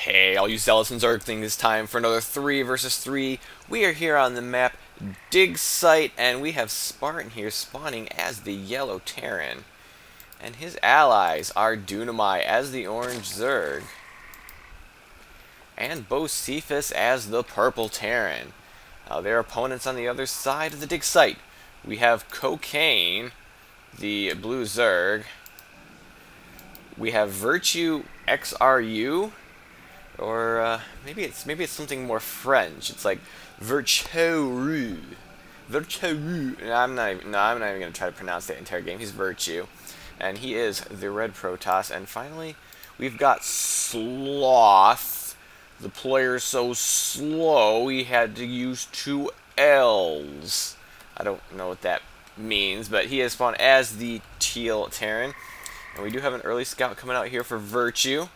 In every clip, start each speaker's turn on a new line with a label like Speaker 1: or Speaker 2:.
Speaker 1: Hey, all you zealots and Zergling, this time for another 3 versus 3. We are here on the map Dig Site, and we have Spartan here spawning as the Yellow Terran. And his allies are Dunamai as the Orange Zerg. And Bocephus as the Purple Terran. Their opponents on the other side of the Dig Site. We have Cocaine, the Blue Zerg. We have Virtue XRU. Or maybe it's something more French. It's like Virtue. Virtue. I'm not even gonna try to pronounce that entire game. He's Virtue, and he is the Red Protoss. And finally, we've got Sloth. The player's so slow he had to use 2 L's. I don't know what that means, but he has spawned as the Teal Terran, and we do have an early scout coming out here for Virtue.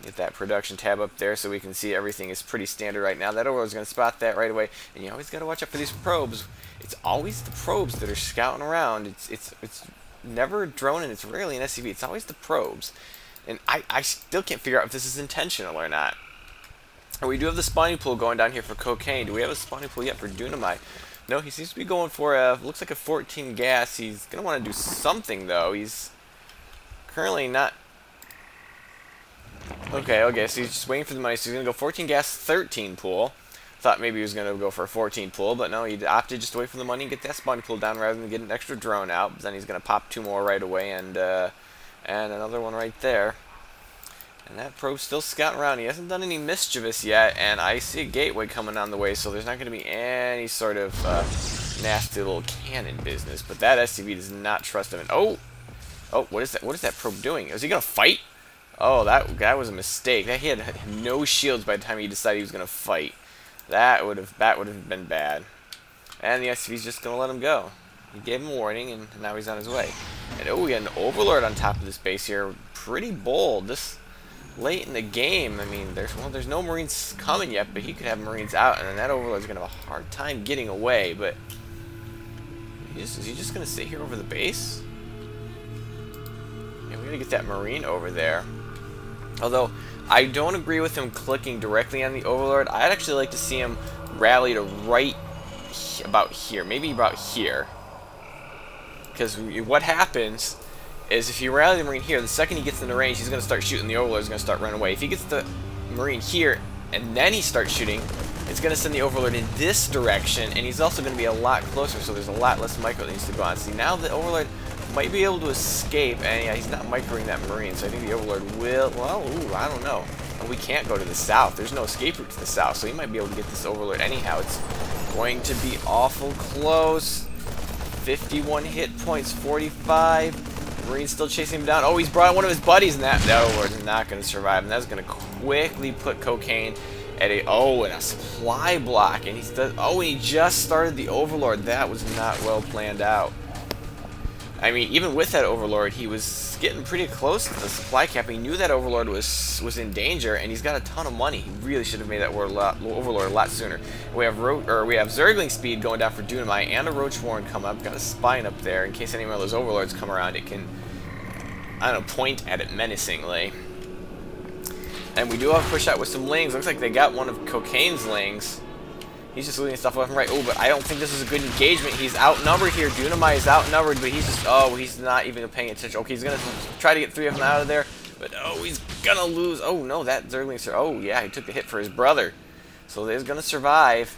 Speaker 1: Get that production tab up there so we can see everything is pretty standard right now. That overlord's going to spot that right away, and you always got to watch out for these probes. It's always the probes that are scouting around. It's never a drone, and it's rarely an SCV. It's always the probes, and I still can't figure out if this is intentional or not. And we do have the spawning pool going down here for Cocaine. Do we have a spawning pool yet for Dunamai? No, he seems to be going for looks like a 14 gas. He's going to want to do something though. He's currently not. Okay, so he's just waiting for the money, so he's going to go 14 gas, 13 pool. Thought maybe he was going to go for a 14 pool, but no, he opted just to wait for the money and get that spawning pool down rather than get an extra drone out. But then he's going to pop 2 more right away and another one right there. And that probe's still scouting around. He hasn't done any mischievous yet, and I see a gateway coming on the way, so there's not going to be any sort of nasty little cannon business. But that SCV does not trust him. And oh, what is that? What is that probe doing? Is he going to fight? Oh, that was a mistake. He had no shields by the time he decided he was going to fight. That would have been bad. And the SCV's just going to let him go. He gave him a warning, and now he's on his way. And oh, we got an Overlord on top of this base here. Pretty bold. This late in the game, I mean, there's no Marines coming yet, but he could have Marines out, and then that Overlord's going to have a hard time getting away. But is he just going to sit here over the base? Yeah, we got to get that Marine over there. Although, I don't agree with him clicking directly on the Overlord. I'd actually like to see him rally to right about here. Maybe about here. Because what happens is if you rally the Marine here, the second he gets in the range, he's going to start shooting. The Overlord's going to start running away. If he gets the Marine here, and then he starts shooting, it's going to send the Overlord in this direction, and he's also going to be a lot closer, so there's a lot less micro that needs to go on. See, now the Overlord might be able to escape, and yeah, he's not microing that Marine, so I think the Overlord will, well, ooh, I don't know. And we can't go to the south. There's no escape route to the south, so he might be able to get this Overlord anyhow. It's going to be awful close. 51 hit points, 45. Marine's still chasing him down. Oh, he's brought one of his buddies, and that Overlord's not going to survive, and that's going to quickly put Cocaine at a, and a supply block, and and he just started the Overlord. That was not well planned out. I mean, even with that Overlord, he was getting pretty close to the supply cap. He knew that Overlord was in danger, and he's got a ton of money. He really should have made that Overlord a lot sooner. We have Zergling speed going down for Dunamai, and a Roach Warren come up. Got a Spine up there in case any one of those Overlords come around. It can, I don't know, point at it menacingly. And we do have a push out with some Lings. Looks like they got one of Cocaine's Lings. He's just looting stuff left and right. Oh, but I don't think this is a good engagement. He's outnumbered here. Dunamai is outnumbered, but he's just, he's not even paying attention. Okay, he's going to try to get 3 of them out of there, but he's going to lose. Oh, no, that Zergling, yeah, he took the hit for his brother. So he's going to survive.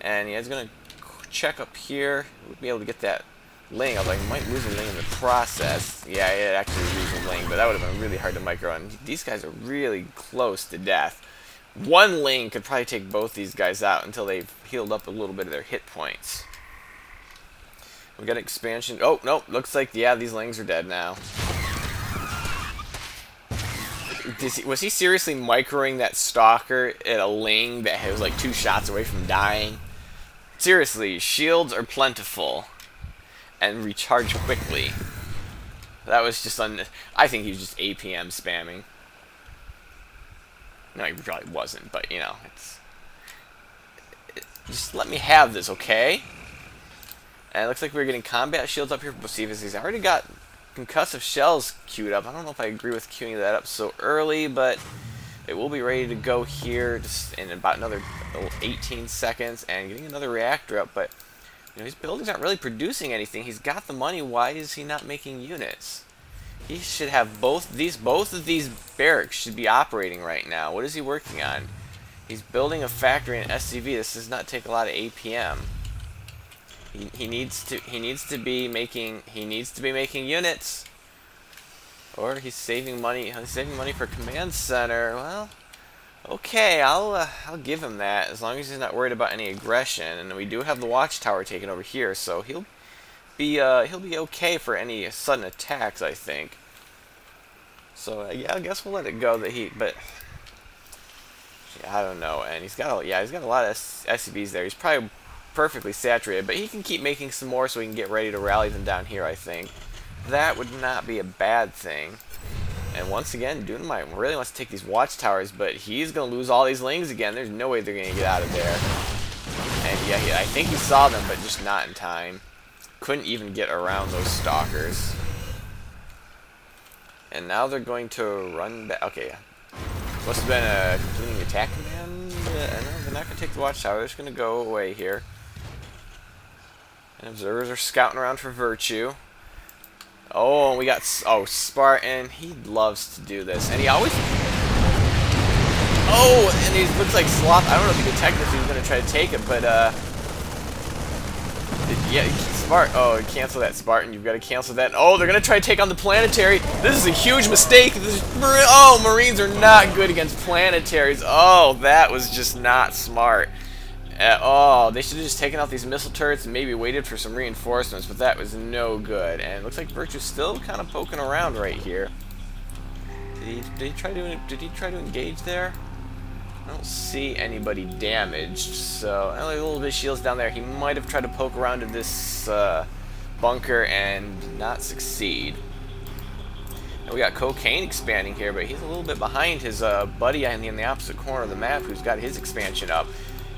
Speaker 1: And yeah, he's going to check up here. We'll be able to get that Ling. I was like, might lose a Ling in the process. Yeah, it actually lose a Ling, but that would have been really hard to micro. And these guys are really close to death. One Ling could probably take both these guys out until they've healed up a little bit of their hit points. We got expansion. Oh, no. Looks like, yeah, these Lings are dead now. Was he seriously microing that Stalker at a Ling that was like 2 shots away from dying? Seriously, shields are plentiful and recharge quickly. That was just I think he was just APM spamming. No, he probably wasn't, but, you know, just let me have this, okay? And it looks like we're getting combat shields up here for Bocephus. He's already got concussive shells queued up. I don't know if I agree with queuing that up so early, but it will be ready to go here just in about another 18 seconds, and getting another reactor up. But you know, his buildings aren't really producing anything. He's got the money. Why is he not making units? He should have both of these barracks should be operating right now. What is he working on? He's building a factory in SCV. This does not take a lot of APM. He needs to be making units, or he's saving money. He's saving money for command center. Well, okay, I'll give him that as long as he's not worried about any aggression. And we do have the watchtower taken over here, so he'll be okay for any sudden attacks, I think. So yeah, I guess we'll let it go that but yeah, I don't know. And he's got a lot of SCVs there. He's probably perfectly saturated, but he can keep making some more so we can get ready to rally them down here, I think. That would not be a bad thing. And once again, Dunamite really wants to take these watchtowers, but he's going to lose all these lings again. There's no way they're going to get out of there. And yeah, I think he saw them, but just not in time. Couldn't even get around those stalkers. And now they're going to run back. Okay, must have been a completing attack command. No, they're not going to take the watchtower. They're just going to go away here. And observers are scouting around for virtue. Oh, and we got Spartan. He loves to do this, and he always. Oh, and he looks like Sloth. I don't know if he detected if he was going to try to take it, but yeah, Oh, cancel that, Spartan. You've got to cancel that. Oh, they're going to try to take on the planetary. This is a huge mistake. Oh, Marines are not good against planetaries. Oh, that was just not smart at all. They should have just taken out these missile turrets and maybe waited for some reinforcements, but that was no good. And it looks like Virtue's still kind of poking around right here. Did he try to engage there? I don't see anybody damaged, so only a little bit of shields down there. He might have tried to poke around to this bunker and not succeed. And we got Cocaine expanding here, but he's a little bit behind his buddy in the opposite corner of the map who's got his expansion up.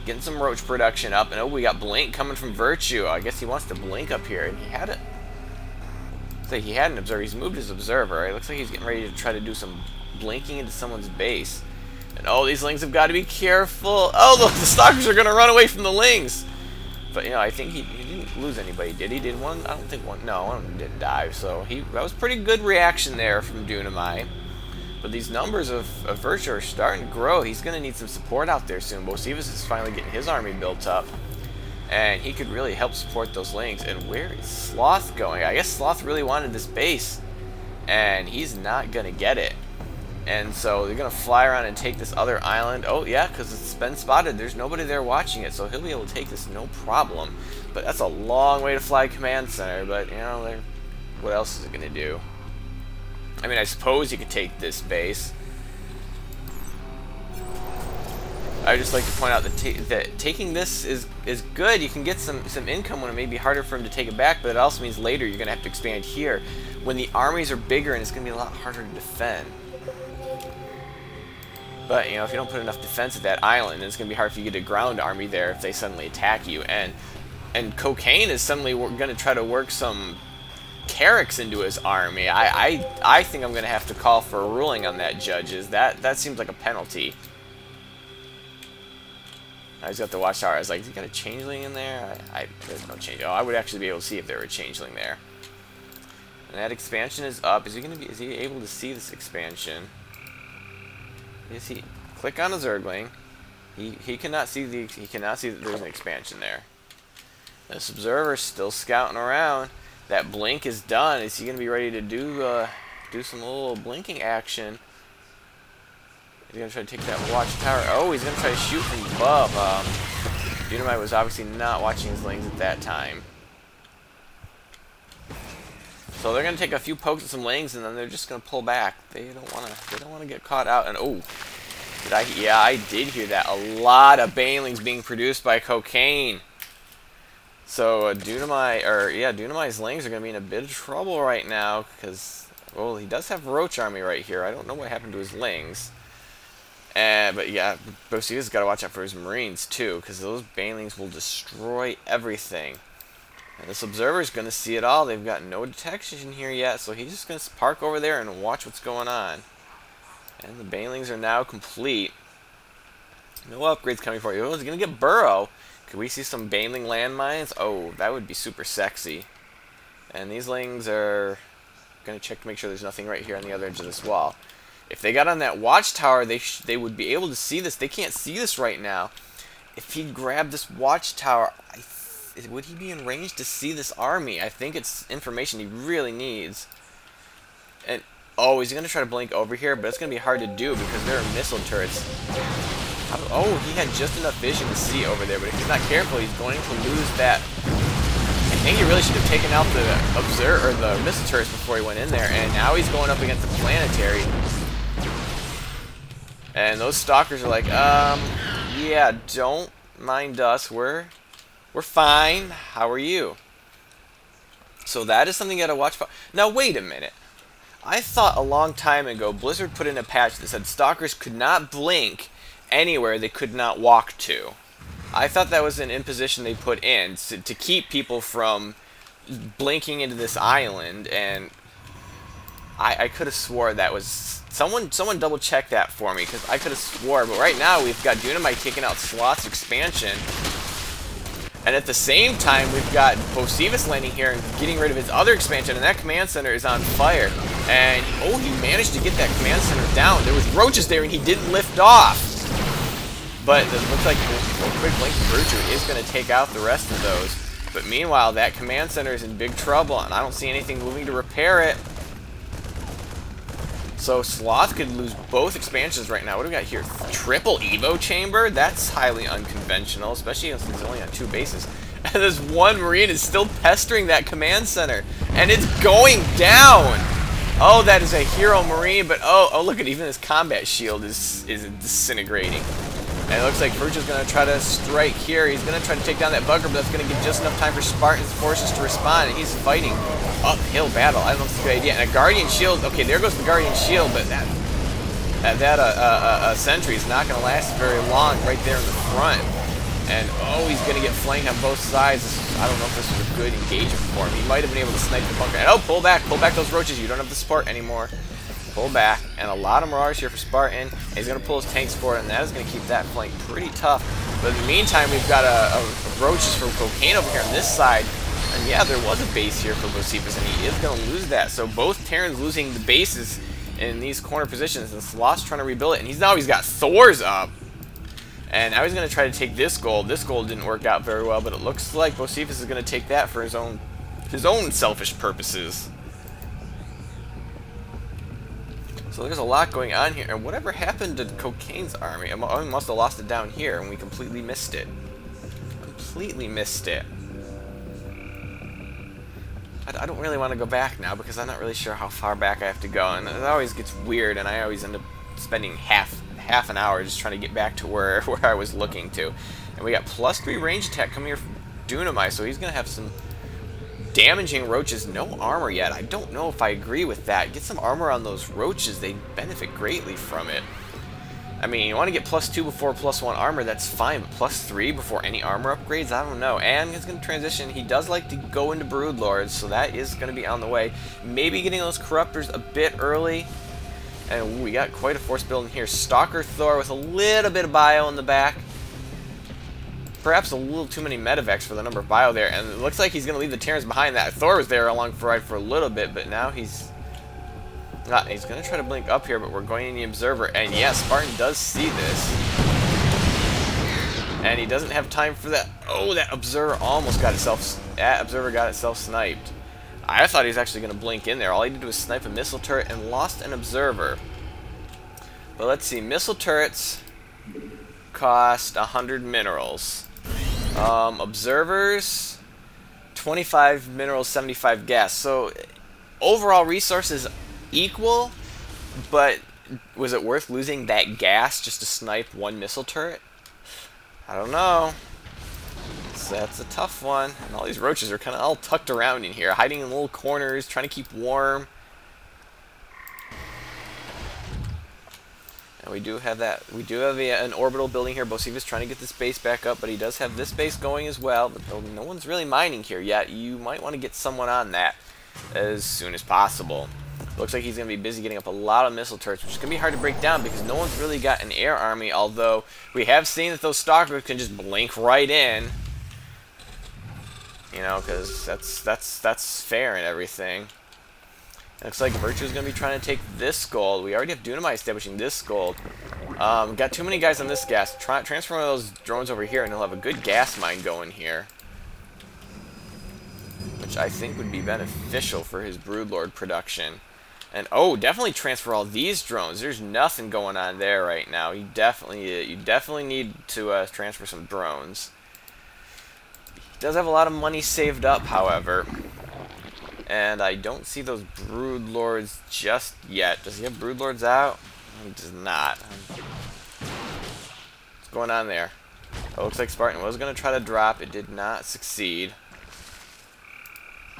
Speaker 1: Getting some roach production up, and oh, we got Blink coming from Virtue. I guess he wants to blink up here, and he had it. Looks like he had an observer. He's moved his observer. It looks like he's getting ready to try to do some blinking into someone's base. And oh, these lings have got to be careful. Oh, look, the stalkers are going to run away from the lings. But you know, I think he didn't lose anybody, did he? Did one? I don't think one. No, one of them didn't die. So that was pretty good reaction there from Dunamite. But these numbers of Virtue are starting to grow. He's going to need some support out there soon. Bocephus is finally getting his army built up. And he could really help support those lings. And where is Sloth going? I guess Sloth really wanted this base. And he's not going to get it. And so they're going to fly around and take this other island. Oh, yeah, because it's been spotted. There's nobody there watching it. So he'll be able to take this no problem. But that's a long way to fly command center. But, you know, what else is it going to do? I mean, I suppose you could take this base. I would just like to point out that taking this is good. You can get some income when it may be harder for him to take it back, but it also means later you're going to have to expand here when the armies are bigger and it's going to be a lot harder to defend. But, you know, if you don't put enough defense at that island, it's going to be hard for you to get a ground army there if they suddenly attack you. And Cocaine is suddenly going to try to work some Careless into his army. I think I'm going to have to call for a ruling on that, judges. That seems like a penalty. I just got the watchtower. I was like, you got a changeling in there? There's no change. Oh, I would actually be able to see if there were a changeling there. And that expansion is up. Is he able to see this expansion? Is he? Click on a Zergling. He cannot see that there's an expansion there. This observer's still scouting around. That blink is done. Is he going to be ready to do some little blinking action? He's going to try to take that watchtower. Oh, he's going to try to shoot from above. Dunamite was obviously not watching his lings at that time. So they're going to take a few pokes at some lings, and then they're just going to pull back. They don't want to get caught out. And oh, yeah, I did hear that. A lot of banelings being produced by Cocaine. So Dunamite's lings are going to be in a bit of trouble right now because, well, he does have Roach Army right here. I don't know what happened to his lings. But yeah, Bocephus got to watch out for his Marines too, because those banelings will destroy everything. And this observer's going to see it all. They've got no detection here yet, so he's just going to park over there and watch what's going on. And the banelings are now complete. No upgrades coming for you. Oh, he's going to get burrow. Could we see some baneling landmines? Oh, that would be super sexy. And these lings are going to check to make sure there's nothing right here on the other edge of this wall. If they got on that watchtower, they would be able to see this. They can't see this right now. If he grabbed this watchtower, would he be in range to see this army? I think it's information he really needs. And oh, he's going to try to blink over here, but it's going to be hard to do because there are missile turrets. Oh, he had just enough vision to see over there, but if he's not careful, he's going to lose that. I think he really should have taken out the missile turrets before he went in there, and now he's going up against the planetary. And those stalkers are like, yeah, don't mind us. We're fine. How are you? So that is something you gotta watch for. Now wait a minute. I thought a long time ago Blizzard put in a patch that said stalkers could not blink anywhere they could not walk to. I thought that was an imposition they put in to keep people from blinking into this island, and I could have swore that was someone double check that for me, because I could have swore. But right now we've got Dunamite taking out Sloth's expansion, and at the same time we've got Bocephus landing here and getting rid of his other expansion, and that command center is on fire. And oh, he managed to get that command center down. There was roaches there and he didn't lift off. But it looks like a quick blink Brutu is going to take out the rest of those. But meanwhile, that command center is in big trouble, and I don't see anything moving to repair it. So Sloth could lose both expansions right now. What do we got here? Triple Evo chamber? That's highly unconventional, especially since he's only on 2 bases. And this one Marine is still pestering that command center, and it's going down. Oh, that is a hero Marine, but oh look at even his combat shield is disintegrating. And it looks like Virgil's going to try to strike here. He's going to try to take down that bugger, but that's going to give just enough time for Spartan's forces to respond, and he's fighting uphill battle. I don't know if it's a good idea. And a Guardian Shield. Okay, there goes the Guardian Shield, but that sentry is not going to last very long right there in the front. And oh, he's going to get flanked on both sides. I don't know if this was a good engagement for him. He might have been able to snipe the bunker. And oh, pull back those roaches. You don't have the support anymore. Pull back, and a lot of Marauders here for Spartan. And he's going to pull his tanks forward, and that is going to keep that flank pretty tough. But in the meantime, we've got a roaches from Cocaine over here on this side. And yeah, there was a base here for Bocephus, and he is going to lose that. So both Terrans losing the bases in these corner positions, and Sloth's trying to rebuild it. And he's got Thor's up. And now he's going to try to take this gold. This gold didn't work out very well, but it looks like Bocephus is going to take that for his own selfish purposes. So there's a lot going on here, and whatever happened to Cocaine's army? I must have lost it down here, and we completely missed it. Completely missed it. I don't really want to go back now, because I'm not really sure how far back I have to go, and it always gets weird, and I always end up spending half an hour just trying to get back to where I was looking to. And we got +3 range attack coming here from Dunamite, so he's going to have some damaging roaches. No armor yet. I don't know if I agree with that. Get some armor on those roaches. They benefit greatly from it. I mean, you want to get +2 before +1 armor, that's fine, but +3 before any armor upgrades? I don't know. And he's going to transition. He does like to go into Broodlords, so that is going to be on the way. Maybe getting those Corruptors a bit early. And we got quite a force building here. Stalker Thor with a little bit of bio in the back. Perhaps a little too many medevacs for the number of bio there, and it looks like he's going to leave the Terrans behind that. Thor was there along for a little bit, but now he's going to try to blink up here, but we're going in the Observer, and yes, Spartan does see this. And he doesn't have time for that. Oh, that Observer almost got itself, sniped. I thought he was actually going to blink in there. All he did was snipe a missile turret and lost an Observer. But let's see, missile turrets cost 100 minerals. Observers, 25 minerals, 75 gas. So overall resources equal, but was it worth losing that gas just to snipe one missile turret? I don't know. So that's a tough one. And all these roaches are kind of all tucked around in here, hiding in little corners, trying to keep warm. And we do have that. We do have an orbital building here. Bocephus trying to get this base back up, but he does have this base going as well. But no one's really mining here yet. You might want to get someone on that as soon as possible. Looks like he's going to be busy getting up a lot of missile turrets, which is going to be hard to break down because no one's really got an air army, although we have seen that those Stalkers can just blink right in. You know, because that's fair and everything. Looks like Virtue's going to be trying to take this gold. We already have Dunamite establishing this gold. Got too many guys on this gas. Transfer one of those drones over here, and he'll have a good gas mine going here, which I think would be beneficial for his Broodlord production. And oh, definitely transfer all these drones. There's nothing going on there right now. You definitely need to transfer some drones. He does have a lot of money saved up, however. And I don't see those Broodlords just yet. Does he have Broodlords out? He does not. What's going on there? Oh, looks like Spartan was going to try to drop. It did not succeed.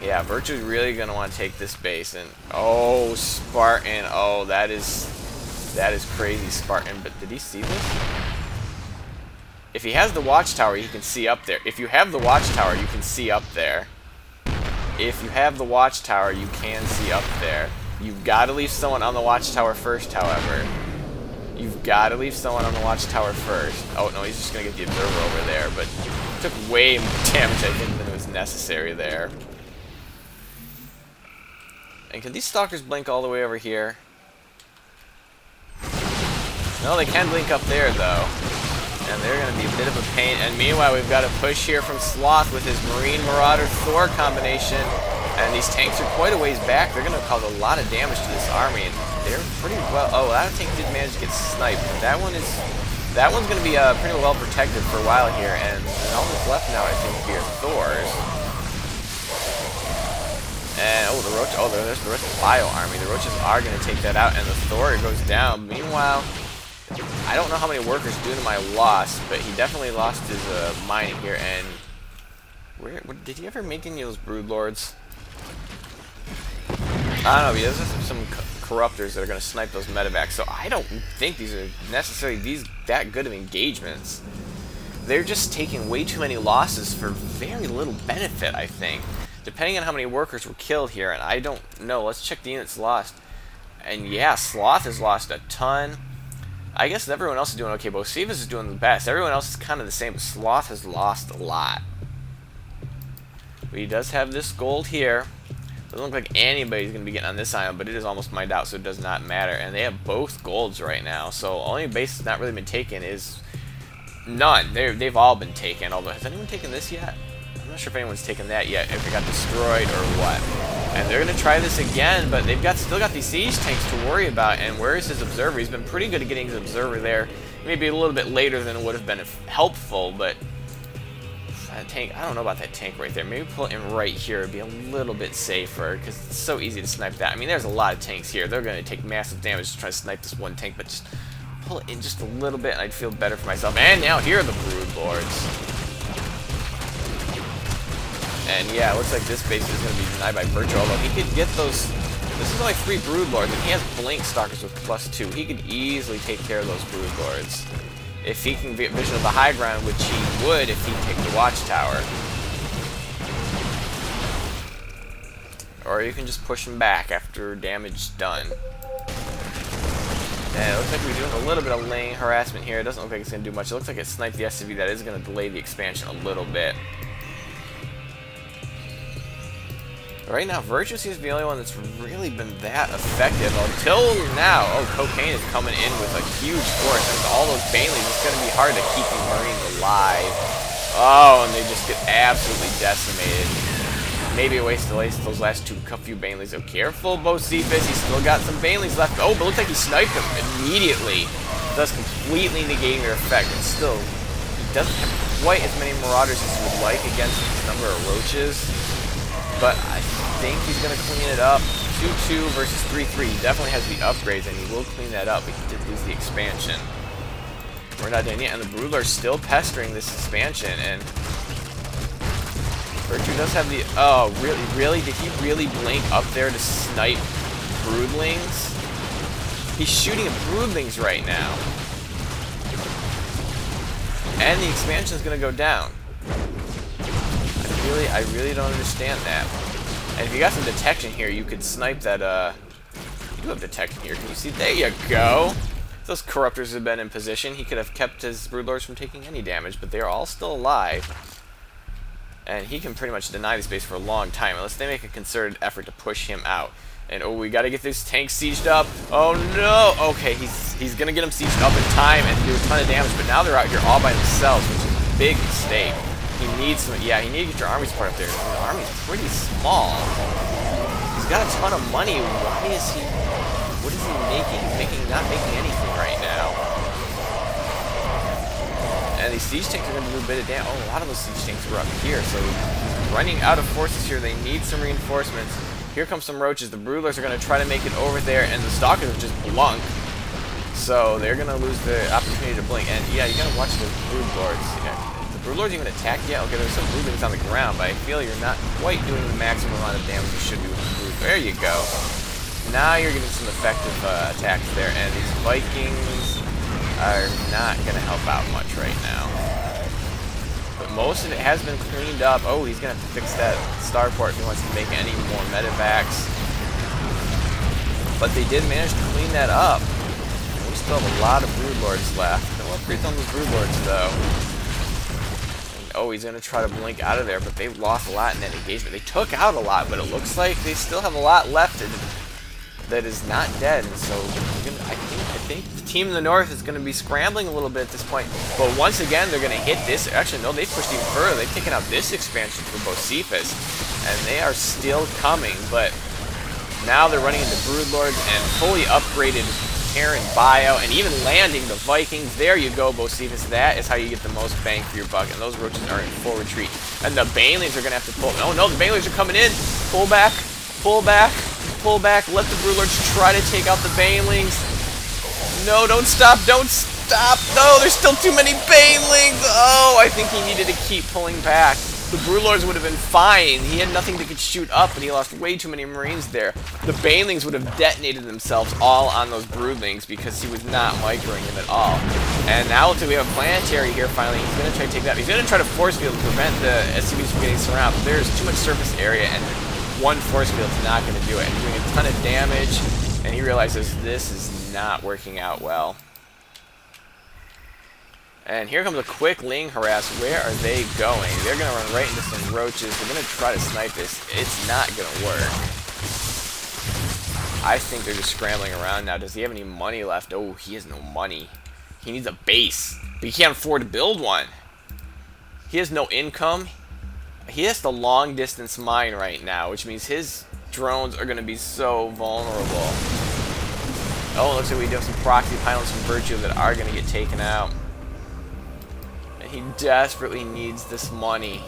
Speaker 1: Yeah, Virtue's really going to want to take this base. And oh, Spartan. Oh, that is crazy, Spartan. But did he see this? If he has the watchtower, he can see up there. If you have the watchtower, you can see up there. If you have the watchtower, you can see up there. You've got to leave someone on the watchtower first, however. You've got to leave someone on the watchtower first. Oh, no, he's just going to get the observer over there, but took way more damage, I think, than was necessary there. And can these Stalkers blink all the way over here? No, they can blink up there, though. And they're going to be a bit of a pain. And meanwhile, we've got a push here from Sloth with his Marine Marauder Thor combination. And these tanks are quite a ways back. They're going to cause a lot of damage to this army. And they're pretty well... Oh, that tank did manage to get sniped. But that one's going to be pretty well protected for a while here. And all that's left now, I think, here are Thors. And, oh, the Roach... Oh, there's the rest of the Bio army. The Roaches are going to take that out. And the Thor goes down. Meanwhile... I don't know how many workers Dunamite lost, but he definitely lost his mining here. And where did he ever make any of those Broodlords? I don't know. He does have some corruptors that are going to snipe those medevacs, so I don't think these are necessarily that good of engagements. They're just taking way too many losses for very little benefit, I think. Depending on how many workers were killed here, and I don't know. Let's check the units lost. And yeah, Sloth has lost a ton. I guess everyone else is doing okay. Bocephus is doing the best. Everyone else is kind of the same, but Sloth has lost a lot. But he does have this gold here. Doesn't look like anybody's going to be getting on this island, but it is almost mined out, so it does not matter. And they have both golds right now, so only base that's not really been taken is none. They've all been taken, although has anyone taken this yet? I'm not sure if anyone's taken that yet, if it got destroyed or what. And they're going to try this again, but they've still got these siege tanks to worry about. And where is his observer? He's been pretty good at getting his observer there. Maybe a little bit later than it would have been helpful, but that tank, I don't know about that tank right there. Maybe pull it in right here would be a little bit safer, because it's so easy to snipe that. I mean, there's a lot of tanks here. They're going to take massive damage to try to snipe this one tank, but just pull it in just a little bit, and I'd feel better for myself. And now here are the Broodlords. And yeah, it looks like this base is going to be denied by Virtue, although he could get those... This is only 3 Broodlords, and he has Blink Stalkers with +2. He could easily take care of those Broodlords. If he can get Vision of the High Ground, which he would if he take the Watchtower. Or you can just push him back after damage done. And it looks like we're doing a little bit of lane harassment here. It doesn't look like it's going to do much. It looks like it sniped the SCV. That is going to delay the expansion a little bit. Right now, Virtue seems to be the only one that's really been that effective until now. Oh, Cocaine is coming in with a huge force, and with all those Baneleys, it's going to be hard to keep the Marines alive. Oh, and they just get absolutely decimated. Maybe a waste to waste those last few Baneleys. Oh, careful, Bocephus. He's still got some Baneleys left. Oh, but it looks like he sniped them immediately, thus completely negating their effect. And still, he doesn't have quite as many Marauders as he would like against this number of Roaches. But I think he's going to clean it up. 2-2 versus 3-3. He definitely has the upgrades, and he will clean that up, but he did lose the expansion. We're not done yet, and the Broodlord are still pestering this expansion, and Virtue does have the... Oh, really? Did he really blink up there to snipe Broodlings? He's shooting at broodlings right now. And the expansion is going to go down. I really don't understand that. And if you got some detection here, you could snipe that, you do have detection here. Can you see? There you go! Those corruptors have been in position. He could have kept his broodlords from taking any damage, but they are all still alive. And he can pretty much deny this base for a long time, unless they make a concerted effort to push him out. And oh, we gotta get this tank sieged up. Oh no! Okay, he's gonna get him sieged up in time and do a ton of damage, but now they're out here all by themselves, which is a big mistake. He needs some, yeah, you need to get your armies part up there. The army's pretty small. He's got a ton of money. Why is he, what is he making? He's not making anything right now. And these siege tanks are going to do a bit of damage. Oh, a lot of those siege tanks were up here, so running out of forces here. They need some reinforcements. Here comes some roaches. The broodlers are going to try to make it over there, and the stalkers are just blunk. So they're going to lose the opportunity to blink. And yeah, you got to watch the broodlords. The broodlords even attack yet? Okay, there's some broodlings on the ground, but I feel you're not quite doing the maximum amount of damage you should do with the brood. There you go. Now you're getting some effective attacks there, and these Vikings are not going to help out much right now. But most of it has been cleaned up. Oh, he's going to have to fix that starport if he wants to make any more medevacs. But they did manage to clean that up. We still have a lot of broodlords left. No upgrades on those broodlords, though. Oh, he's going to try to blink out of there, but they lost a lot in that engagement. They took out a lot, but it looks like they still have a lot left that is not dead. And so I think the team in the north is going to be scrambling a little bit at this point. But once again, they're going to hit this. Actually, no, they've pushed even further. They've taken out this expansion for Bocephus, and they are still coming. But now they're running into broodlords and fully upgraded Terran bio, and even landing the Vikings. There you go, Bocephus. That is how you get the most bang for your buck. And those roaches are in full retreat. And the banelings are going to have to pull. Oh no, the banelings are coming in. Pull back, pull back, pull back. Let the broodlords try to take out the banelings. No, don't stop, don't stop. No, there's still too many banelings. Oh, I think he needed to keep pulling back. The broodlords would have been fine. He had nothing that could shoot up, and he lost way too many marines there. The banelings would have detonated themselves all on those broodlings because he was not microing them at all. And now looks like we have a planetary here finally. He's going to try to take that. He's going to try to force field to prevent the SCVs from getting surrounded. But there's too much surface area, and one force field is not going to do it. And doing a ton of damage, and he realizes this is not working out well. And here comes a quick Ling harass. Where are they going? They're going to run right into some roaches. They're going to try to snipe this. It's not going to work. I think they're just scrambling around now. Does he have any money left? Oh, he has no money. He needs a base, but he can't afford to build one. He has no income. He has the long distance mine right now, which means his drones are going to be so vulnerable. Oh, it looks like we do have some proxy pylons from Virtue that are going to get taken out. He desperately needs this money.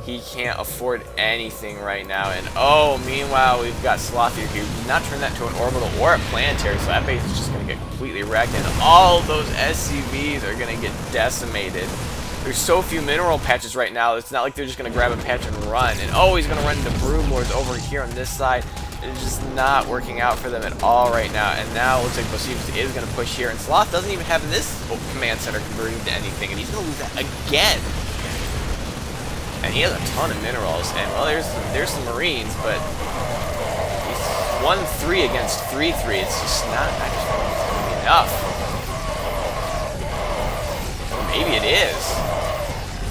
Speaker 1: He can't afford anything right now. And oh, meanwhile, we've got Sloth here. He did not turn that to an orbital or a planetary, so that base is just going to get completely wrecked. And all those SCVs are going to get decimated. There's so few mineral patches right now, it's not like they're just going to grab a patch and run. And oh, he's going to run into broodlords over here on this side. It's just not working out for them at all right now. And now it looks like Bocephus is going to push here. And Sloth doesn't even have this command center converting to anything. And he's going to lose that again. And he has a ton of minerals. And, well, there's some Marines, but he's 1-3 against 3-3. It's just not just going to be enough. Or maybe it is.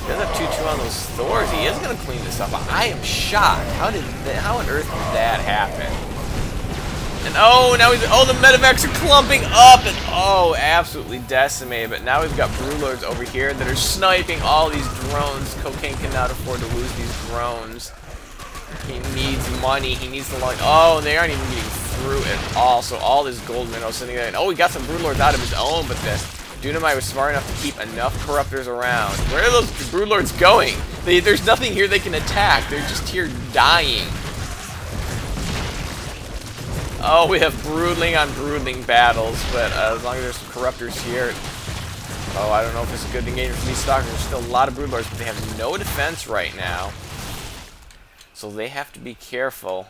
Speaker 1: He does have 2-2 on those Thors. He is going to clean this up. I am shocked. How on earth did that happen? And oh, now the medevacs are clumping up, and oh, absolutely decimated. But now we've got broodlords over here that are sniping all these drones. Cocaine cannot afford to lose these drones. He needs money. He needs the line. Oh, they aren't even getting through at all. So all this gold mineral sitting there. And oh, he got some broodlords out of his own, but the Dunamite was smart enough to keep enough corruptors around. Where are those broodlords going? There's nothing here they can attack. They're just here dying. Oh, we have broodling on broodling battles, but as long as there's some corruptors here. Oh, I don't know if it's a good engagement for these stalkers. There's still a lot of broodlords, but they have no defense right now. So they have to be careful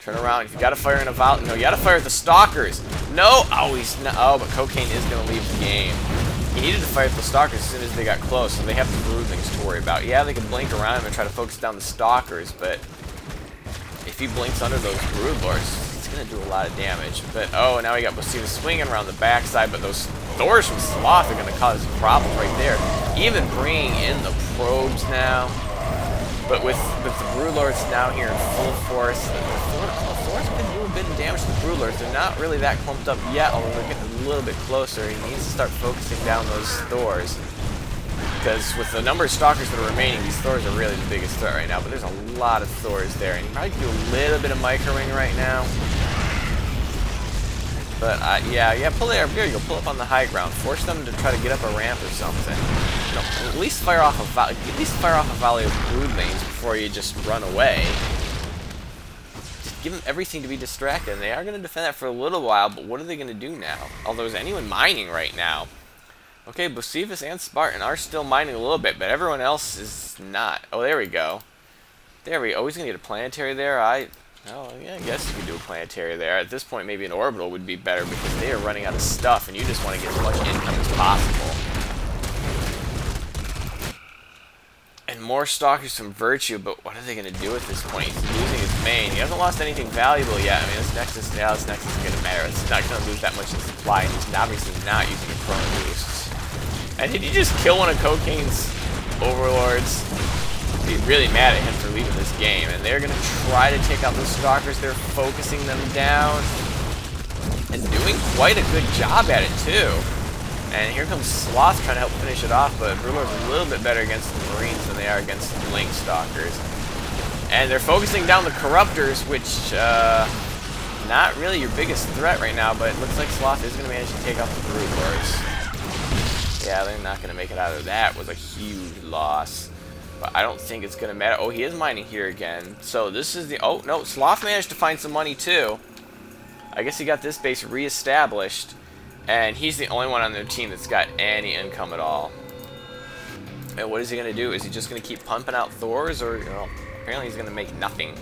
Speaker 1: Turn around. If you gotta fire in a volley. No, you gotta fire at the Stalkers. No! Oh, he's not. Oh, but Cocaine is gonna leave the game. He needed to fire at the Stalkers as soon as they got close, so they have the Broodlings to worry about. Yeah, they can blink around him and try to focus down the Stalkers, but if he blinks under those Broodlords, it's gonna do a lot of damage. But, oh, now we got Bosina swinging around the backside, but those Thors from Sloth are gonna cause a problem right there. Even bringing in the probes now. But with the Broodlords now here in full force, the Thors have been doing a bit of damage to the Broodlords. They're not really that clumped up yet, although they're getting a little bit closer. He needs to start focusing down those Thors. Because with the number of Stalkers that are remaining, these Thors are really the biggest threat right now. But there's a lot of Thors there, and you probably can do a little bit of microing right now. But yeah, pull there. There you go. Pull up on the high ground. Force them to try to get up a ramp or something. You know, at least fire off a volley of Broodlings before you just run away. Just give them everything to be distracted. And they are going to defend that for a little while, but what are they going to do now? Although, is anyone mining right now? Okay, Bocephus and Spartan are still mining a little bit, but everyone else is not. Oh, there we go. There we go. Oh, he's going to get a planetary there. Oh, yeah, I guess you could do a planetary there. At this point, maybe an orbital would be better because they are running out of stuff, and you just want to get as much income as possible. And more Stalkers from Virtue, but what are they going to do at this point? He's losing his main. He hasn't lost anything valuable yet. I mean, this Nexus is going to matter. It's not going to lose that much in supply, and he's obviously not using a Chrono Boost. And did he just kill one of Cocaine's Overlords? Be really mad at him for leaving this game, and they're going to try to take out those Stalkers. They're focusing them down and doing quite a good job at it too. And here comes Sloth trying to help finish it off, but Broodlord's a little bit better against the Marines than they are against the Blink Stalkers. And they're focusing down the Corruptors, which not really your biggest threat right now, but it looks like Sloth is going to manage to take out the Broodlords. Yeah, they're not going to make it out of that. Was a huge loss. But I don't think it's going to matter. Oh, he is mining here again. So this is the... Oh, no. Sloth managed to find some money, too. I guess he got this base reestablished. And he's the only one on their team that's got any income at all. And what is he going to do? Is he just going to keep pumping out Thors? Or, you know, apparently he's going to make nothing.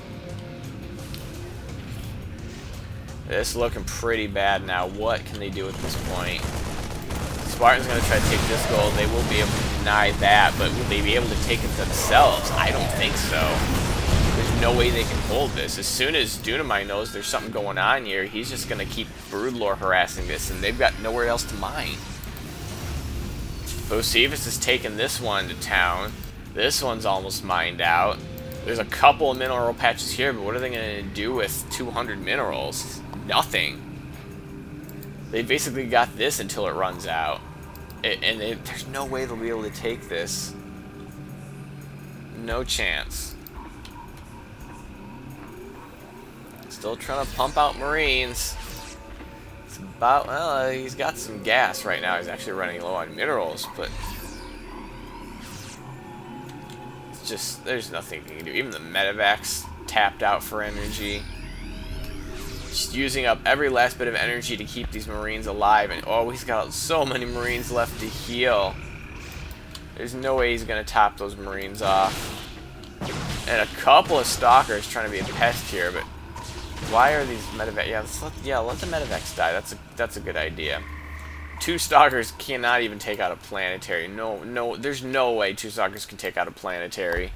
Speaker 1: This is looking pretty bad now. What can they do at this point? Spartan's going to try to take this gold. They will be able to deny that, but will they be able to take it themselves? I don't think so. There's no way they can hold this. As soon as Dunamine knows there's something going on here, he's just going to keep Broodlord harassing this, and they've got nowhere else to mine. Bocephus has taken this one to town. This one's almost mined out. There's a couple of mineral patches here, but what are they going to do with 200 minerals? Nothing. They basically got this until it runs out. And there's no way they'll be able to take this. No chance. Still trying to pump out Marines. It's about, well, he's got some gas right now. He's actually running low on minerals, but it's just, there's nothing he can do. Even the medevac's tapped out for energy. Just using up every last bit of energy to keep these Marines alive, and oh, he's got so many Marines left to heal. There's no way he's going to top those Marines off. And a couple of Stalkers trying to be a pest here, but why are these medevacs? Yeah, let the medevacs die. That's a good idea. 2 Stalkers cannot even take out a planetary. No, there's no way 2 Stalkers can take out a planetary.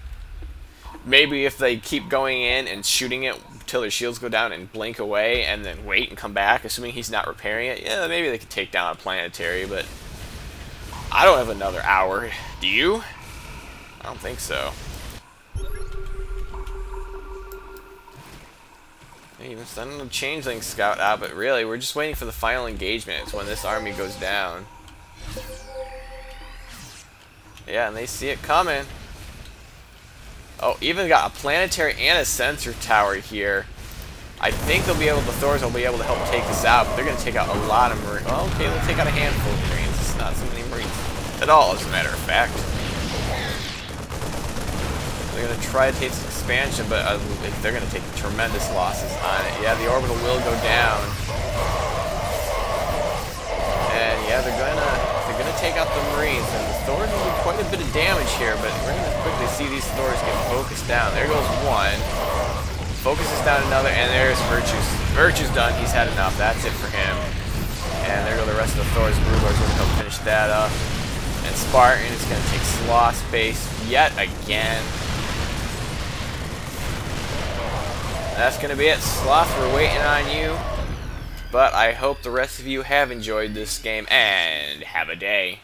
Speaker 1: Maybe if they keep going in and shooting it till their shields go down and blink away and then wait and come back, assuming he's not repairing it, yeah, maybe they could take down a planetary, but I don't have another hour. Do you? I don't think so. Even sending a changeling scout out, but really, we're just waiting for the final engagement. It's when this army goes down. Yeah, and they see it coming. Oh, even got a planetary and a sensor tower here. I think they'll be able, the Thors will be able to help take this out, but they're going to take out a lot of Marines. Well, okay, they'll take out a handful of Marines. It's not so many Marines at all, as a matter of fact. They're going to try to take this expansion, but they're going to take tremendous losses on it. Yeah, the orbital will go down. And yeah, they're gonna take out the Marines, and the Thors will do quite a bit of damage here, but we're gonna quickly see these Thors get focused down. There goes one. focuses down another, and there's Virtue's. Virtue's done. He's had enough. That's it for him. And there go the rest of the Thor's Broodlords going to help finish that up. And Spartan is going to take Sloth space yet again. That's going to be it. Sloth, we're waiting on you. But I hope the rest of you have enjoyed this game, and have a day.